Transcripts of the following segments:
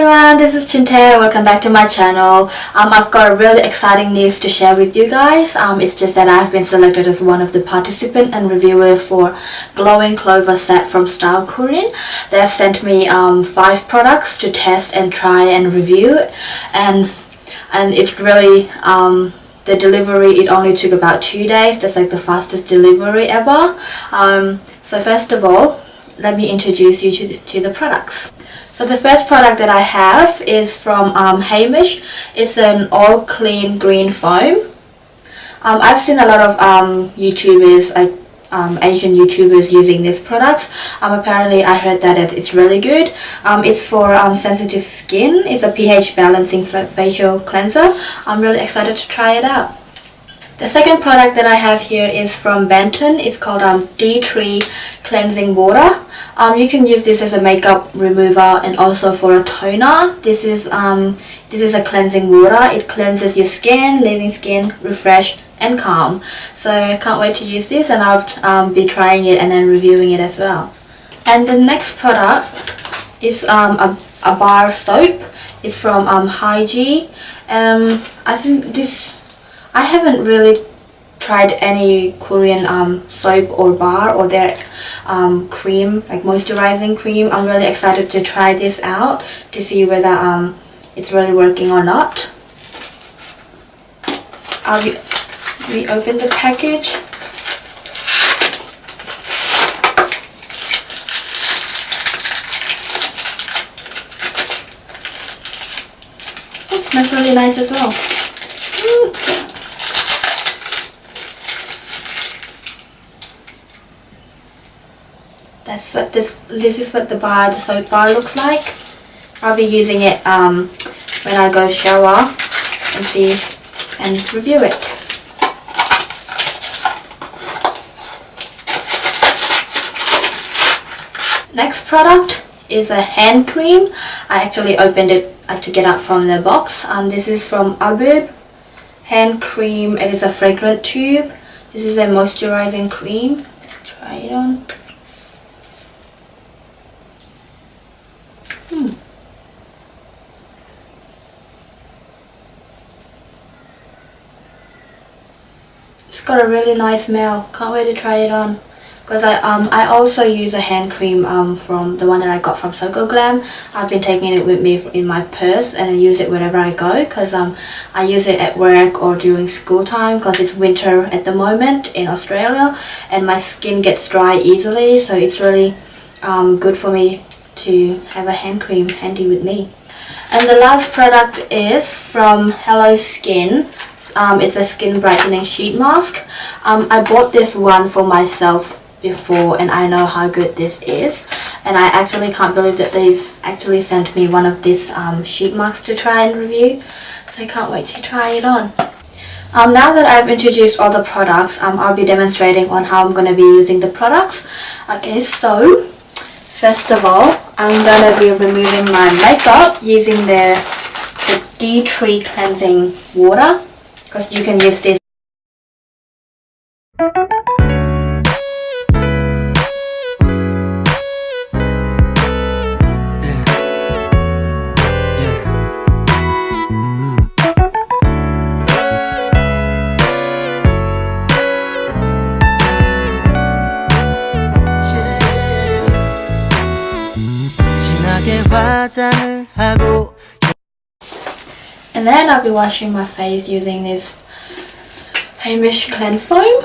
everyone, this is Chinte. Welcome back to my channel. I've got a really exciting news to share with you guys. It's just that I've been selected as one of the participant and reviewer for Glowing Clover set from Stylekorean. They have sent me 5 products to test and try and review, and it really the delivery, it only took about 2 days. That's like the fastest delivery ever. So first of all, let me introduce you to the products. So the first product that I have is from Hamish. It's an all clean green foam. I've seen a lot of YouTubers, like Asian YouTubers, using these products. Apparently I heard that it's really good. It's for sensitive skin. It's a pH balancing facial cleanser. I'm really excited to try it out. The second product that I have here is from Benton. It's called D3 Cleansing Water. You can use this as a makeup remover and also for a toner. This is a cleansing water. It cleanses your skin, leaving skin refreshed and calm. So I can't wait to use this, and I'll be trying it and then reviewing it as well. And the next product is a bar soap. It's from Hygie. I think I haven't really tried any Korean soap or bar or their cream, like moisturizing cream. I'm really excited to try this out to see whether it's really working or not. I'll reopen the package. It smells really nice as well. That's what this is what the soap bar looks like. I'll be using it when I go shower and review it. Next product is a hand cream. I actually opened it I took it out from the box. This is from Abib hand cream. It is a fragrant tube. This is a moisturizing cream. Try it on. It's got a really nice smell. Can't wait to try it on. Because I also use a hand cream from the one that I got from Glam. I've been taking it with me in my purse and I use it wherever I go, because I use it at work or during school time, because it's winter at the moment in Australia and my skin gets dry easily, so it's really good for me to have a hand cream handy with me. And the last product is from Hello Skin. It's a skin brightening sheet mask. I bought this one for myself before and I know how good this is, and I actually can't believe that they actually sent me one of these sheet masks to try and review, so I can't wait to try it on. Now that I've introduced all the products, I'll be demonstrating on how I'm going to be using the products. Okay, so first of all, I'm going to be removing my makeup using the D3 cleansing water, because you can use this. And then I'll be washing my face using this Hamish clean foam.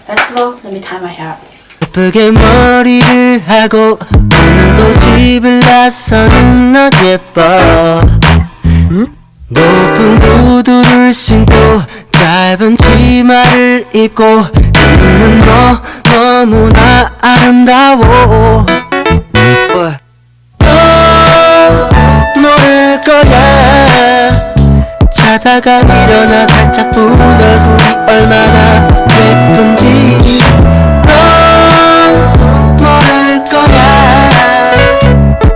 First of all, let me tie my hair up. 예쁘게 머리를 하고 오늘도 집을 나서는 너 예뻐. 높은 구두를 신고 짧은 치마를 입고 있는 너 너무나 아름다워. 모를 거야. 자다가 일어나 살짝 본 얼굴이 얼마나 예쁜지 넌 모를 거야.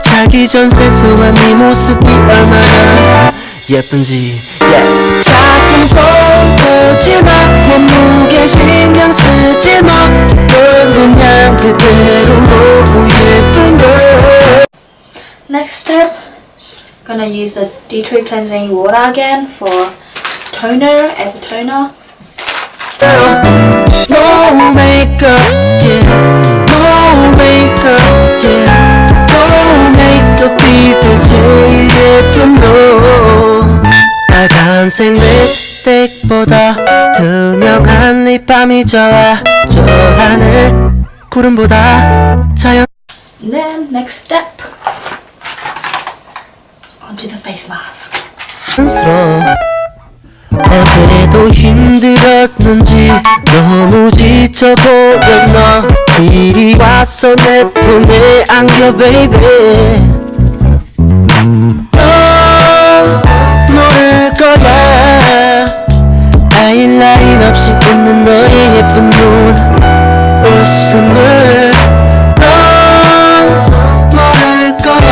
자기 전 세수한 네 모습이 얼마나 예쁜지. 자꾸 보지 마. 몸무게 신경 쓰지 마. 넌 그냥 그대로 너무 예쁜 걸. Next step gonna use the tea tree cleansing water again for toner, as a toner. No makeup, yeah. No makeup, yeah. No makeup 빛도 제일 예쁜 너. 빨간색 립스틱보다 투명한 립밤이 좋아. 저 하늘 구름보다 자연. And then next step, onto the face mask. 어제도 힘들었는지 너무 지쳐 보였나. 이리 와서 내 품에 안겨 baby. 모를 거야. 아이라인 없이 웃는 너의 예쁜 눈 웃음을 모를 거야.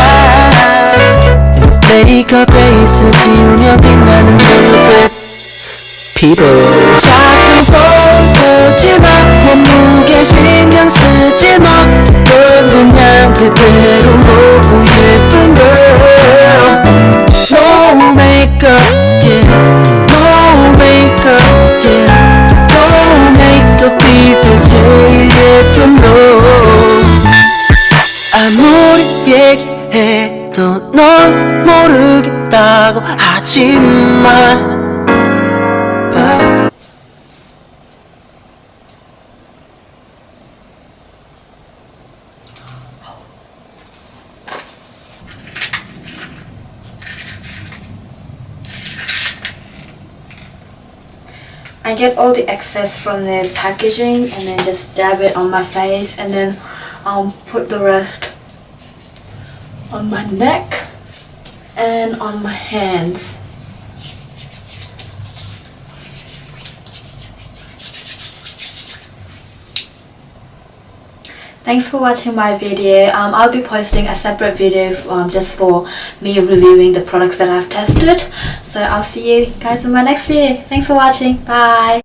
메이크업 베이스 지우면 빛나는 눈빛 피부 자꾸 보지마. 몸무게 신경 쓰지마. 넌 그냥 그대로 너무 예쁜 girl. No makeup, yeah. No makeup, yeah. No makeup 빛도 제일 예쁜 너. 아무리 얘기해도 넌 모르겠다고 하지마. I get all the excess from the packaging and then just dab it on my face, and then put the rest on my neck and on my hands. Thanks for watching my video. I'll be posting a separate video just for me reviewing the products that I've tested. So I'll see you guys in my next video. Thanks for watching. Bye.